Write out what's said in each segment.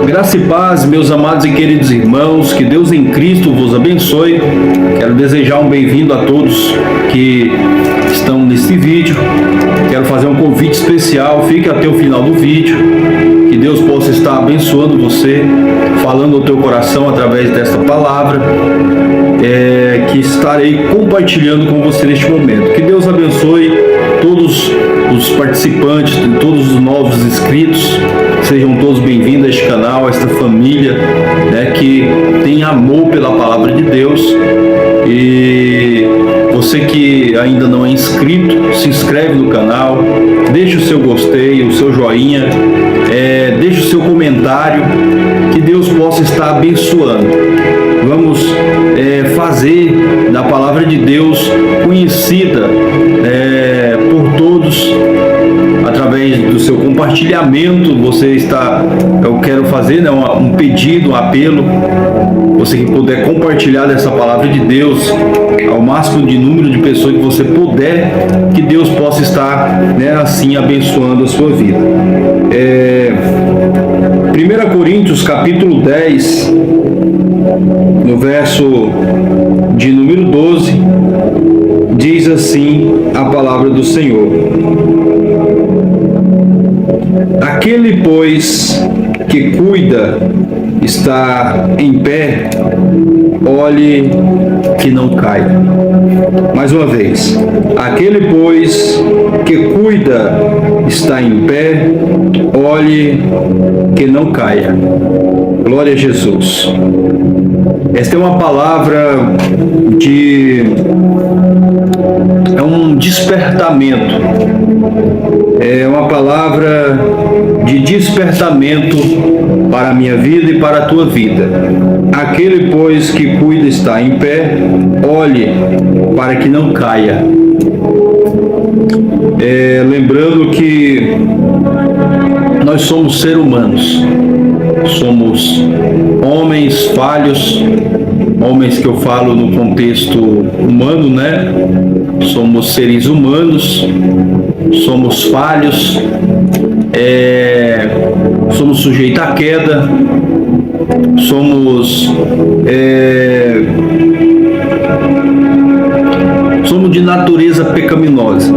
Graça e paz, meus amados e queridos irmãos, que Deus em Cristo vos abençoe. Quero desejar um bem-vindo a todos que estão neste vídeo. Quero fazer um convite especial, fique até o final do vídeo, que Deus possa estar abençoando você, falando ao teu coração através desta palavra, que estarei compartilhando com você neste momento. Que Deus abençoe todos os participantes, todos os novos inscritos. Sejam todos bem-vindos a este canal, a esta família, que tem amor pela palavra de Deus. E você que ainda não é inscrito, se inscreve no canal, deixa o seu gostei, o seu joinha, deixa o seu comentário, que Deus possa estar abençoando. Vamos fazer da palavra de Deus conhecida por todos, através do seu compartilhamento. Eu quero fazer um pedido, um apelo, você que puder compartilhar dessa palavra de Deus ao máximo de número de pessoas que você puder, que Deus possa estar assim abençoando a sua vida. 1 Coríntios capítulo 10, no verso de número 12, diz assim a palavra do Senhor: aquele, pois, que cuida está em pé, olhe que não caia. Mais uma vez, aquele, pois, que cuida está em pé, olhe que não caia. Glória a Jesus. Esta é uma palavra é um despertamento. É uma palavra de despertamento para a minha vida e para a tua vida. Aquele, pois, que cuida está em pé, olhe para que não caia. Lembrando que nós somos seres humanos, somos homens falhos, homens que eu falo no contexto humano, somos seres humanos, somos falhos, somos sujeitos à queda, somos de natureza pecaminosa.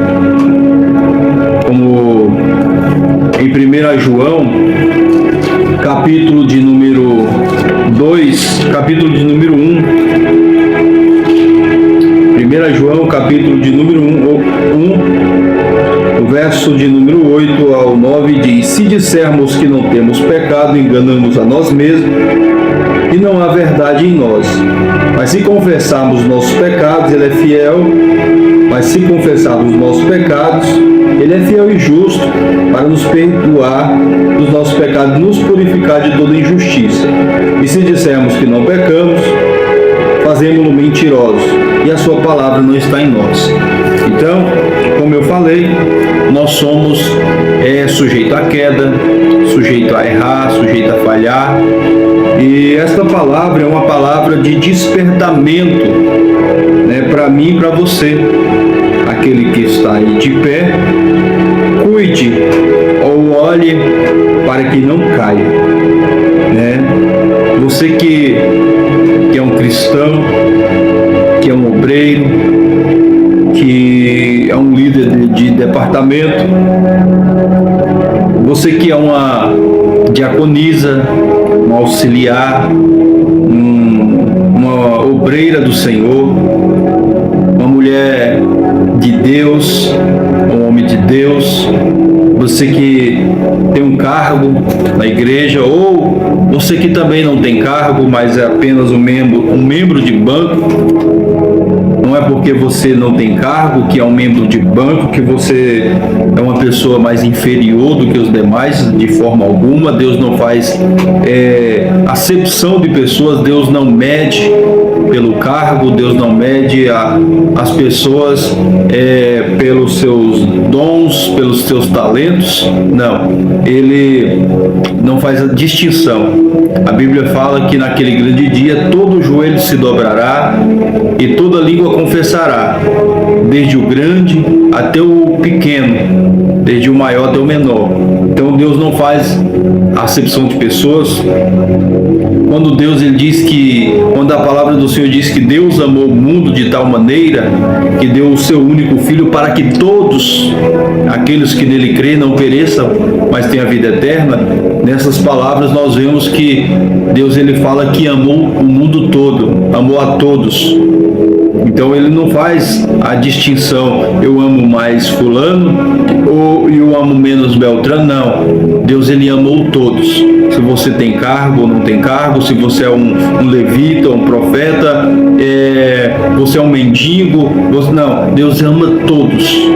Como em 1 João, capítulo de número 2, capítulo de número 1, 1 João, capítulo de número 1, o verso de número 8 ao 9 diz: se dissermos que não temos pecado, enganamos a nós mesmos e não há verdade em nós. Mas se confessarmos nossos pecados, Ele é fiel. Mas se confessarmos nossos pecados, Ele é fiel e justo para nos perdoar dos nossos pecados e nos purificar de toda injustiça. E se dissermos que não pecamos, fazemos-no mentirosos, e a sua palavra não está em nós. Então, como eu falei, nós somos sujeitos à queda, sujeitos a errar, sujeitos a falhar. E esta palavra é uma palavra de despertamento, para mim e para você. Aquele que está aí de pé, cuide ou olhe para que não caia. Você que é um cristão, que é um obreiro, que é um líder de departamento, você que é uma diaconisa, um auxiliar, uma obreira do Senhor, uma mulher de Deus, um homem de Deus, você que tem um cargo na igreja, ou você que também não tem cargo, mas é apenas um membro de banco. Não é porque você não tem cargo, que é um membro de banco, que você é uma pessoa mais inferior do que os demais, de forma alguma. Deus não faz acepção de pessoas, Deus não mede pelo cargo, Deus não mede as pessoas pelos seus dons, pelos seus talentos. Não, Ele não faz a distinção. A Bíblia fala que naquele grande dia todo joelho se dobrará e toda língua confessará: desde o grande até o pequeno, desde o maior até o menor. Então Deus não faz acepção de pessoas. Quando Deus ele diz que, quando a palavra do Senhor diz que Deus amou o mundo de tal maneira que deu o seu único filho para que todos aqueles que nele creem não pereçam, mas tenham a vida eterna, nessas palavras nós vemos que Deus ele fala que amou o mundo todo, amou a todos. Então ele não faz a distinção, eu amo mais fulano ou eu amo menos Beltrano, não. Deus ele amou todos. Se você tem cargo ou não tem cargo, se você é um levita, um profeta, você é um mendigo, não. Deus ama todos.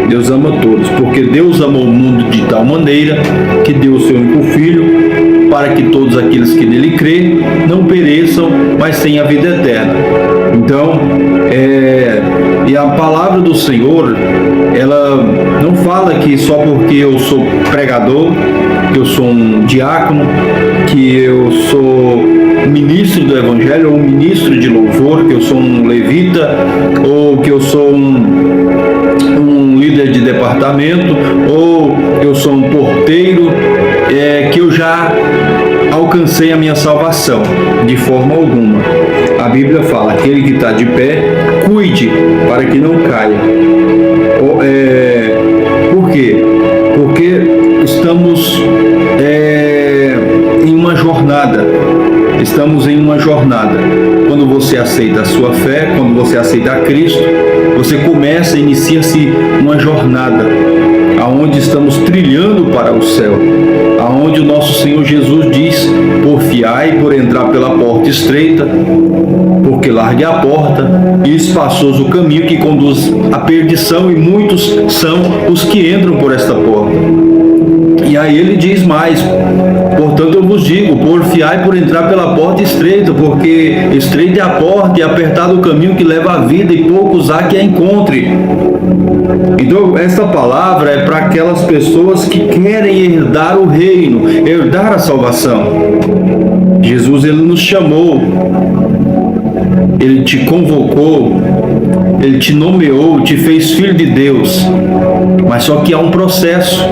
Deus ama todos, porque Deus amou o mundo de tal maneira que deu o seu único filho para que todos aqueles que nele creem não pereçam, mas tenham a vida eterna. Então, e a palavra do Senhor, ela não fala que só porque eu sou pregador, que eu sou um diácono, que eu sou ministro do Evangelho, ou um ministro de louvor, que eu sou um levita, ou que eu sou um líder de departamento, ou que eu sou um porteiro, que eu já alcancei a minha salvação, de forma alguma. A Bíblia fala, aquele que está de pé, cuide para que não caia. Por quê? Porque estamos em uma jornada. Estamos em uma jornada. Quando você aceita a sua fé, quando você aceita a Cristo, você inicia-se uma jornada, aonde estamos trilhando para o céu, aonde o nosso Senhor Jesus diz, porfiai por entrar pela porta estreita, porque larga é a porta e espaçoso o caminho que conduz à perdição, e muitos são os que entram por esta porta. E aí ele diz mais, portanto eu vos digo, porfiai por entrar pela porta estreita, porque estreita é a porta e apertado o caminho que leva à vida, e poucos há que a encontre. Então essa palavra é para aquelas pessoas que querem herdar o reino, herdar a salvação. Jesus ele nos chamou, ele te convocou, ele te nomeou, te fez filho de Deus, mas só que há um processo.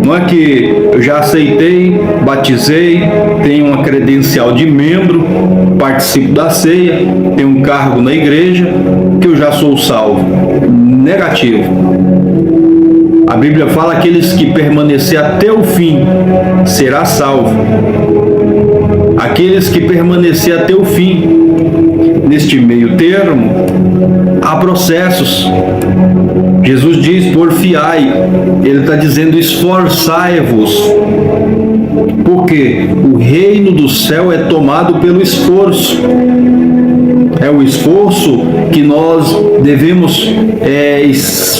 Não é que eu já aceitei, batizei, tenho uma credencial de membro, participo da ceia, tenho um cargo na igreja, que eu já sou salvo. Negativo. A Bíblia fala que aqueles que permanecer até o fim será salvo. Aqueles que permanecer até o fim. Neste meio termo, há processos. Jesus diz, porfiai. Ele está dizendo, esforçai-vos. Porque o reino do céu é tomado pelo esforço. É o esforço que nós devemos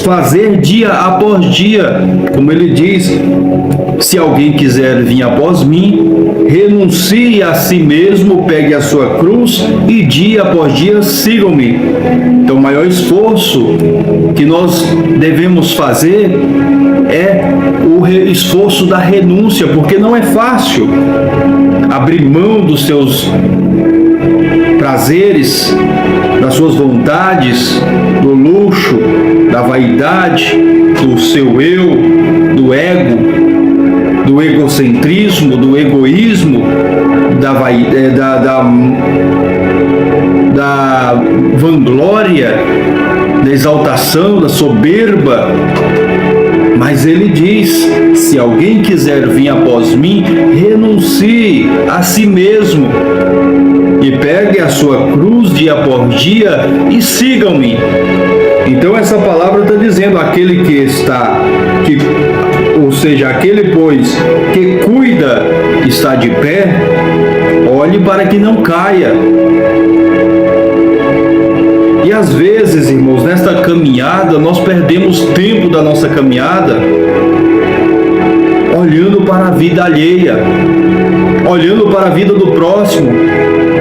fazer dia após dia. Como ele diz, se alguém quiser vir após mim, renuncie a si mesmo, pegue a sua cruz e dia após dia sigam-me. Então o maior esforço que nós devemos fazer é o esforço da renúncia, porque não é fácil abrir mão dos seus prazeres, das suas vontades, do luxo, da vaidade, do seu eu, do ego, do egocentrismo, do egoísmo, da vanglória, da exaltação, da soberba. Mas ele diz, se alguém quiser vir após mim, renuncie a si mesmo e pegue a sua cruz dia após dia e sigam-me. Então essa palavra está dizendo, aquele ou seja, aquele pois que cuida está de pé, olhe para que não caia. E às vezes, irmãos, nesta caminhada, nós perdemos tempo da nossa caminhada olhando para a vida alheia, olhando para a vida do próximo,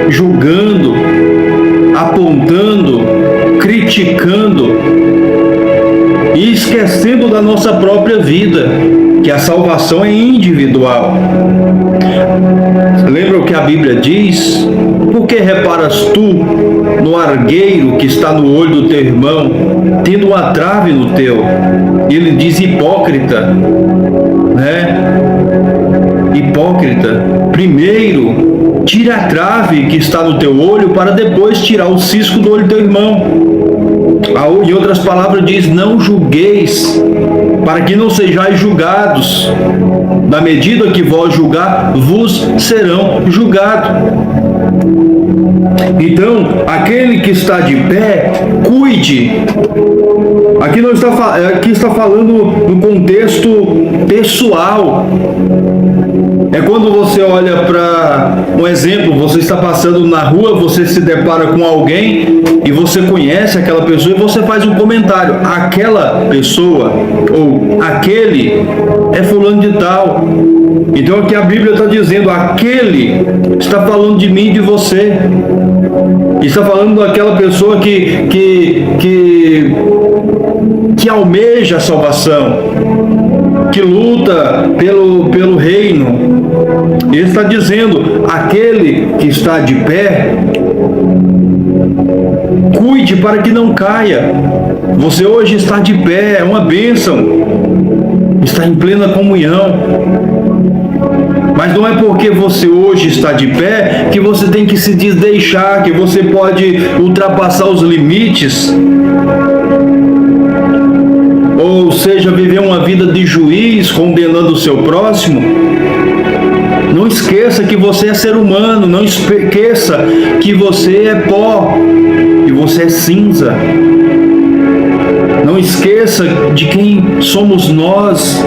julgando, apontando, criticando e esquecendo da nossa própria vida, que a salvação é individual. Lembra o que a Bíblia diz? Por que reparas tu no argueiro que está no olho do teu irmão, tendo uma trave no teu. Ele diz: hipócrita, né? Hipócrita, primeiro tira a trave que está no teu olho, para depois tirar o cisco do olho do teu irmão. Em outras palavras diz: não julgueis, para que não sejais julgados. Na medida que vós julgar, vos serão julgados. Então, aquele que está de pé, cuide. Aqui está falando no contexto pessoal. É quando você olha para um exemplo, você está passando na rua, você se depara com alguém e você conhece aquela pessoa e você faz um comentário: aquela pessoa ou aquele é fulano de tal. Então aqui a Bíblia está dizendo: aquele está falando de mim e de você. Está falando daquela pessoa que almeja a salvação, que luta pelo reino. Ele está dizendo: aquele que está de pé, cuide para que não caia. Você hoje está de pé, é uma bênção, está em plena comunhão. Mas não é porque você hoje está de pé que você tem que se desdeixar, que você pode ultrapassar os limites, ou seja, viver uma vida de juiz, condenando o seu próximo. Não esqueça que você é ser humano, não esqueça que você é pó e você é cinza. Não esqueça de quem somos nós,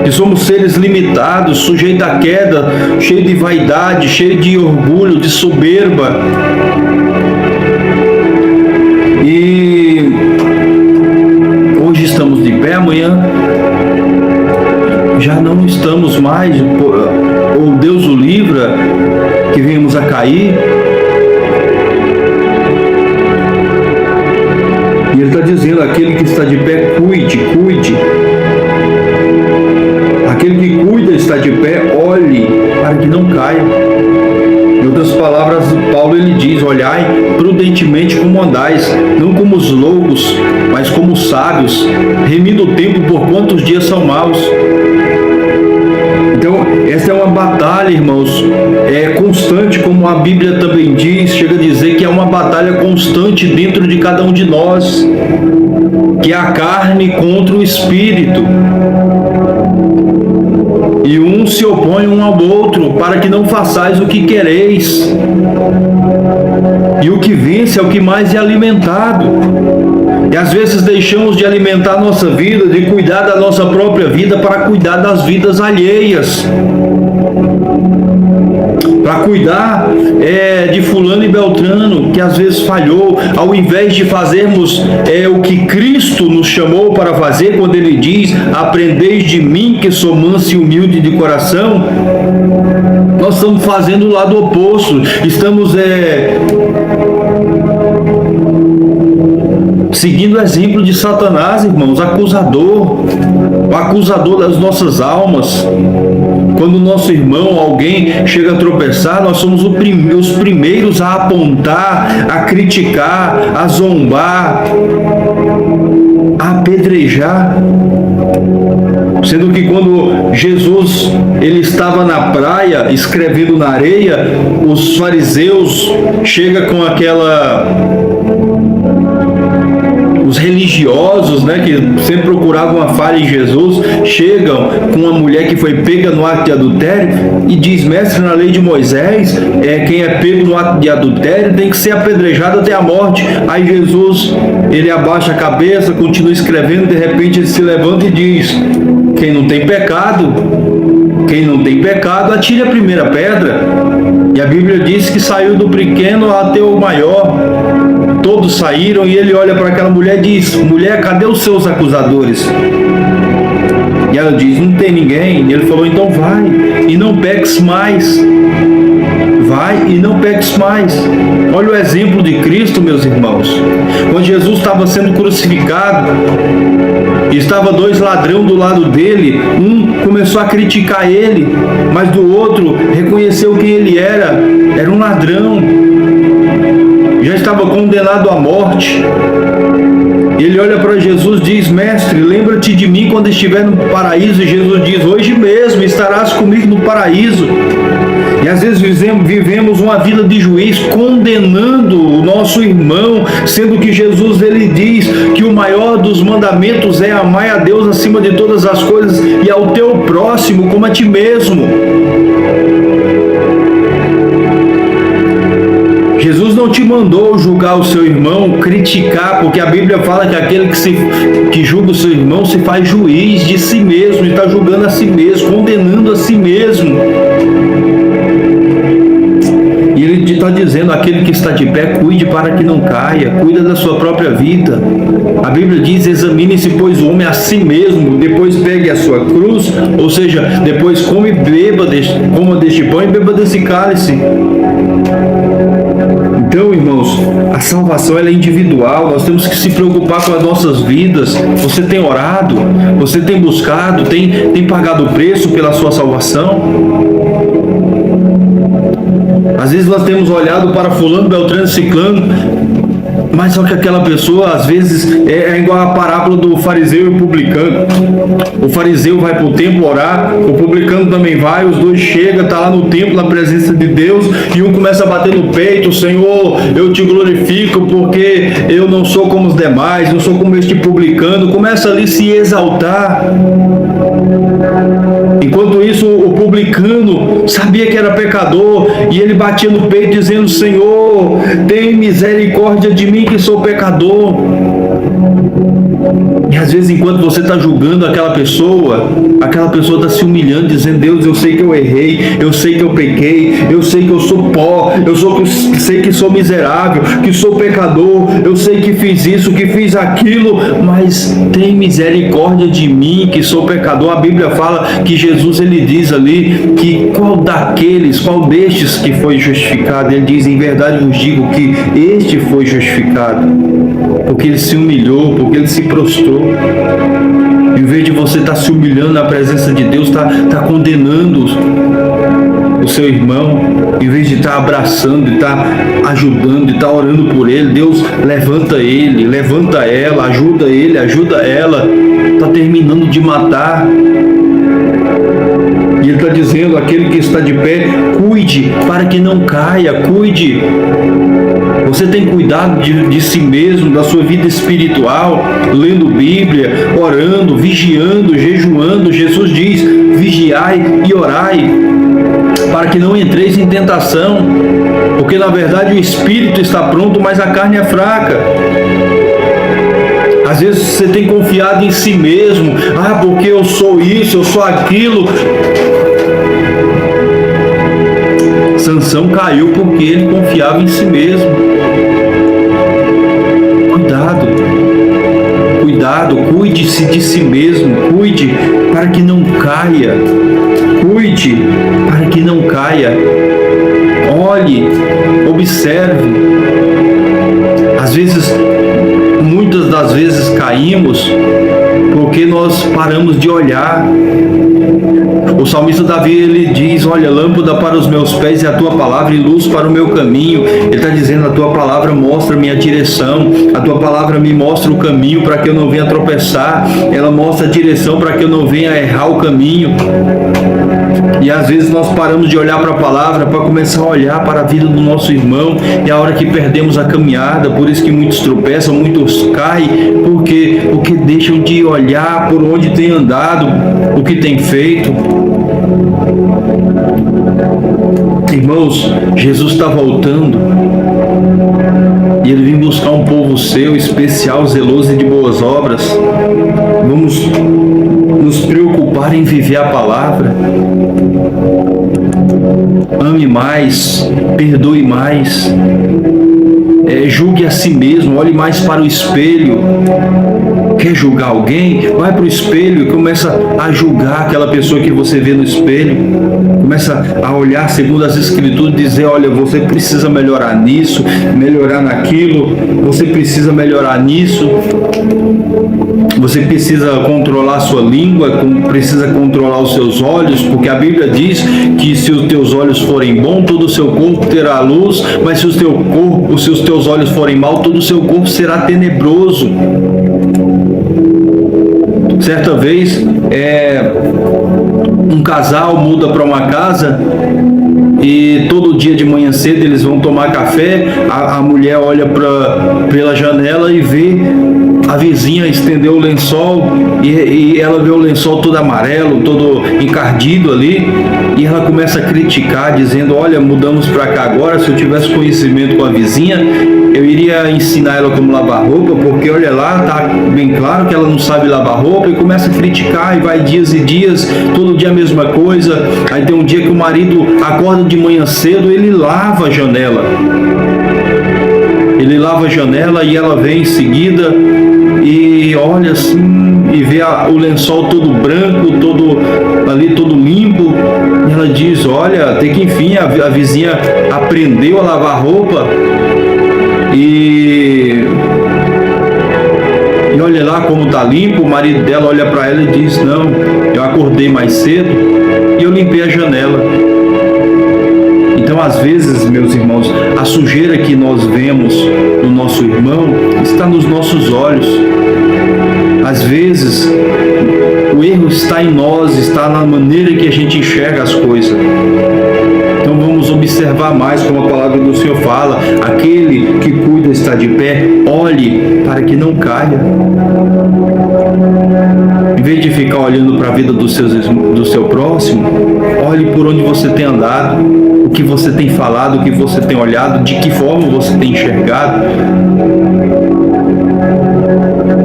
que somos seres limitados, sujeitos à queda, cheios de vaidade, cheios de orgulho, de soberba. E hoje estamos de pé, amanhã já não estamos mais, ou Deus o livra, que venhamos a cair. E ele está dizendo: aquele que está de pé, cuide. Aquele que cuida, está de pé, olhe para que não caia. Em outras palavras, Paulo ele diz: olhai prudentemente como andais, não como os loucos, mas como os sábios, remindo o tempo, por quantos dias são maus. Então, essa é uma batalha, irmãos, constante, como a Bíblia também diz, chega a dizer que é uma batalha constante dentro de cada um de nós, que é a carne contra o espírito. E um se opõe um ao outro, para que não façais o que quereis. E o que vence é o que mais é alimentado. E às vezes deixamos de alimentar a nossa vida, de cuidar da nossa própria vida, para cuidar das vidas alheias. Para cuidar de fulano e beltrano, que às vezes falhou, ao invés de fazermos o que Cristo nos chamou para fazer, quando Ele diz: aprendeis de mim, que sou manso e humilde de coração. Nós estamos fazendo o lado oposto, estamos seguindo o exemplo de Satanás, irmãos, o acusador das nossas almas. Quando o nosso irmão, alguém chega a tropeçar, nós somos os primeiros a apontar, a criticar, a zombar, a apedrejar. Sendo que quando Jesus ele estava na praia escrevendo na areia, os fariseus chegam com os religiosos, né, que sempre procuravam a falha em Jesus, chegam com uma mulher que foi pega no ato de adultério e diz: mestre, na lei de Moisés, quem é pego no ato de adultério tem que ser apedrejado até a morte. Aí Jesus, ele abaixa a cabeça, continua escrevendo, de repente ele se levanta e diz: quem não tem pecado, atire a primeira pedra. E a Bíblia diz que saiu do pequeno até o maior. Todos saíram e ele olha para aquela mulher e diz: mulher, cadê os seus acusadores? E ela diz: não tem ninguém. E ele falou: então vai e não peques mais. Vai e não peques mais. Olha o exemplo de Cristo, meus irmãos. Quando Jesus estava sendo crucificado, estava dois ladrões do lado dele. Um começou a criticar ele, mas do outro reconheceu quem ele era. Era um ladrão. Já estava estava condenado à morte. Ele olha para Jesus e diz: mestre, lembra-te de mim quando estiver no paraíso. E Jesus diz: hoje mesmo estarás comigo no paraíso. E às vezes vivemos uma vida de juiz, condenando o nosso irmão, sendo que Jesus, ele diz que o maior dos mandamentos é amar a Deus acima de todas as coisas e ao teu próximo como a ti mesmo. Jesus não te mandou julgar o seu irmão, criticar, porque a Bíblia fala que aquele que julga o seu irmão se faz juiz de si mesmo, está julgando a si mesmo, condenando a si mesmo. E ele está dizendo: aquele que está de pé, cuide para que não caia, cuida da sua própria vida. A Bíblia diz: examine-se, pois, o homem a si mesmo, depois pegue a sua cruz, ou seja, depois coma deste pão e beba desse cálice. Então, irmãos, a salvação ela é individual, nós temos que se preocupar com as nossas vidas. Você tem orado? Você tem buscado? Tem pagado o preço pela sua salvação? Às vezes nós temos olhado para fulano, beltrano, ciclano, mas só que aquela pessoa, às vezes, é igual a parábola do fariseu e o publicano. O fariseu vai para o templo orar, o publicano também vai, os dois chegam, está lá no templo, na presença de Deus, e um começa a bater no peito: Senhor, eu te glorifico porque eu não sou como os demais, não sou como este publicano. Começa ali a se exaltar. Enquanto isso, o publicano sabia que era pecador, e ele batia no peito dizendo: Senhor, tem misericórdia de mim que sou pecador. E às vezes, enquanto você está julgando aquela pessoa está se humilhando, dizendo: Deus, eu sei que eu errei, eu sei que eu pequei, eu sei que eu sou pó, sei que sou miserável, que sou pecador, eu sei que fiz isso, que fiz aquilo, mas tem misericórdia de mim que sou pecador. A Bíblia fala que Jesus, ele diz ali que qual destes que foi justificado? Ele diz: em verdade vos digo que este foi justificado, porque ele se humilhou, porque ele se prostrou. Em vez de você estar se humilhando na presença de Deus, está condenando o seu irmão, em vez de estar abraçando, de estar ajudando, de estar orando por ele. Deus levanta ele, levanta ela, ajuda ele, ajuda ela. Está terminando de matar. E ele está dizendo: aquele que está de pé, cuide para que não caia, cuide. Você tem cuidado de si mesmo, da sua vida espiritual, lendo Bíblia, orando, vigiando, jejuando. Jesus diz: vigiai e orai, para que não entreis em tentação, porque na verdade o espírito está pronto, mas a carne é fraca. Às vezes você tem confiado em si mesmo: porque eu sou isso, eu sou aquilo. Sansão caiu porque ele confiava em si mesmo. Cuidado, cuide-se de si mesmo, cuide para que não caia, cuide para que não caia. Olhe, observe. Muitas das vezes caímos porque nós paramos de olhar. O salmista Davi, ele diz: olha, lâmpada para os meus pés é a tua palavra e luz para o meu caminho. Ele está dizendo: a tua palavra mostra-me a direção, a tua palavra me mostra o caminho para que eu não venha tropeçar, ela mostra a direção para que eu não venha errar o caminho. E às vezes nós paramos de olhar para a palavra para começar a olhar para a vida do nosso irmão, e a hora que perdemos a caminhada. Por isso que muitos tropeçam, muitos caem, porque deixam de olhar por onde tem andado, o que tem feito. Irmãos, Jesus está voltando, e ele vem buscar um povo seu, especial, zeloso e de boas obras. Vamos nos preocupar em viver a palavra. Ame mais, perdoe mais, julgue a si mesmo, olhe mais para o espelho. quer julgar alguém, vai para o espelho e começa a julgar aquela pessoa que você vê no espelho. Começa a olhar segundo as Escrituras e dizer, olha, você precisa melhorar nisso, melhorar naquilo, você precisa melhorar nisso, você precisa controlar a sua língua, precisa controlar os seus olhos, porque a Bíblia diz que se os teus olhos forem bons, todo o seu corpo terá luz, mas se os teus olhos forem maus, todo o seu corpo será tenebroso. Certa vez, um casal muda para uma casa e todo dia de manhã cedo eles vão tomar café, a mulher olha pela janela e vê a vizinha estender o lençol e ela vê o lençol todo amarelo, todo encardido ali, e ela começa a criticar, dizendo, olha, mudamos para cá agora, se eu tivesse conhecimento com a vizinha, eu iria ensinar ela como lavar roupa, porque olha lá, tá bem claro que ela não sabe lavar roupa, e começa a criticar, e vai dias e dias, todo dia a mesma coisa. Aí tem um dia que o marido acorda de manhã cedo, ele lava a janela. Ele lava a janela e ela vem em seguida e olha assim e vê o lençol todo branco, todo limpo, e ela diz, olha, até que enfim a vizinha aprendeu a lavar roupa. E olha lá como tá limpo. O marido dela olha para ela e diz, não, eu acordei mais cedo e eu limpei a janela. Então, às vezes, meus irmãos, a sujeira que nós vemos no nosso irmão está nos nossos olhos. Às vezes, o erro está em nós, está na maneira que a gente enxerga as coisas. Então vamos observar mais como a palavra do Senhor fala, aquele que cuida está de pé, olhe para que não caia. Em vez de ficar olhando para a vida do seu próximo, olhe por onde você tem andado, o que você tem falado, o que você tem olhado, de que forma você tem enxergado.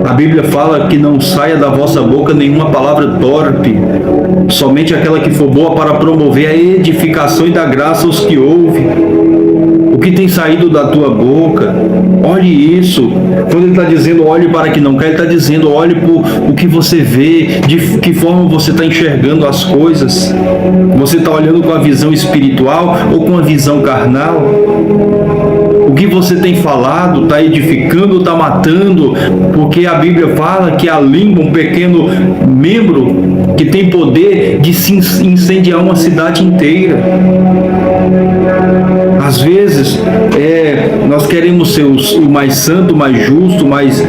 A Bíblia fala que não saia da vossa boca nenhuma palavra torpe, somente aquela que for boa para promover a edificação e dar graça aos que ouvem. O que tem saído da tua boca, olhe isso. Quando ele está dizendo olhe para que não caia, ele está dizendo olhe por o que você vê, de que forma você está enxergando as coisas. Você está olhando com a visão espiritual ou com a visão carnal? O que você tem falado está edificando ou está matando? Porque a Bíblia fala que a língua, um pequeno membro que tem poder de se incendiar uma cidade inteira. Às vezes, nós queremos ser o mais santo, o mais justo, mas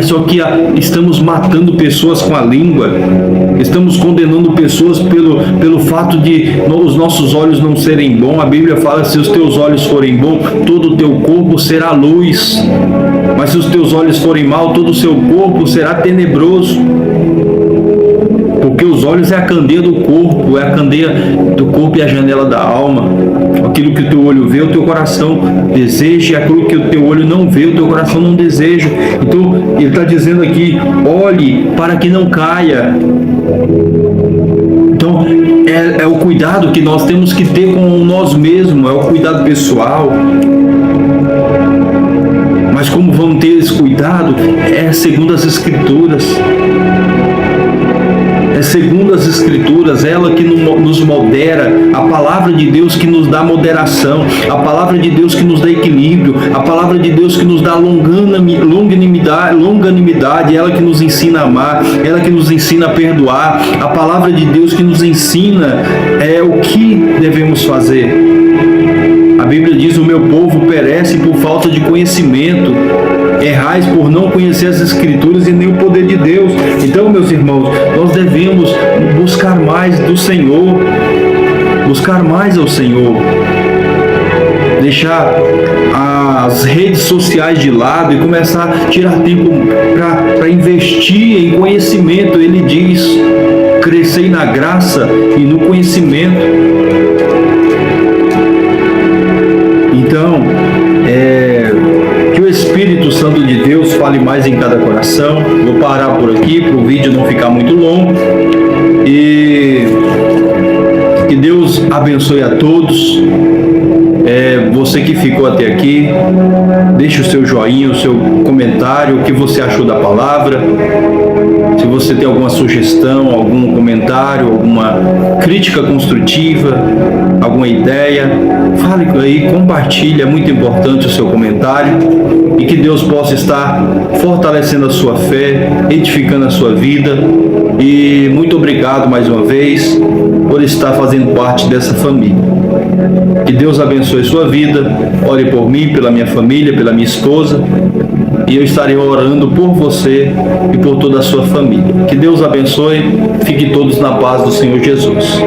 só que estamos matando pessoas com a língua. Estamos condenando pessoas pelo fato de os nossos olhos não serem bons. A Bíblia fala, se os teus olhos forem bons, todo o teu corpo será luz. Mas se os teus olhos forem maus, todo o seu corpo será tenebroso. Porque os olhos é a candeia do corpo, é a candeia do corpo e a janela da alma. Aquilo que o teu olho vê, o teu coração deseja, e aquilo que o teu olho não vê, o teu coração não deseja. Então, ele está dizendo aqui, olhe para que não caia. Então, é o cuidado que nós temos que ter com nós mesmos, é o cuidado pessoal. Mas como vamos ter esse cuidado? É segundo as Escrituras. É segundo as Escrituras, ela que nos modera, a palavra de Deus que nos dá moderação, a palavra de Deus que nos dá equilíbrio, a palavra de Deus que nos dá longanimidade, ela que nos ensina a amar, ela que nos ensina a perdoar, a palavra de Deus que nos ensina o que devemos fazer. A Bíblia diz, o meu povo perece por falta de conhecimento. Errais por não conhecer as Escrituras e nem o poder de Deus. Então, meus irmãos, nós devemos buscar mais do Senhor, buscar mais ao Senhor, deixar as redes sociais de lado e começar a tirar tempo para investir em conhecimento. Ele diz, crescei na graça e no conhecimento. Então, que o Espírito Santo de Deus fale mais em cada coração. Vou parar por aqui para o vídeo não ficar muito longo. E que Deus abençoe a todos. Você que ficou até aqui, deixe o seu joinha, o seu comentário, o que você achou da palavra. Se você tem alguma sugestão, algum comentário, alguma crítica construtiva, alguma ideia, fale aí, compartilhe, é muito importante o seu comentário, e que Deus possa estar fortalecendo a sua fé, edificando a sua vida. E muito obrigado mais uma vez por estar fazendo parte dessa família. Que Deus abençoe sua vida. Ore por mim, pela minha família, pela minha esposa, e eu estarei orando por você e por toda a sua família. Que Deus abençoe. Fiquem todos na paz do Senhor Jesus.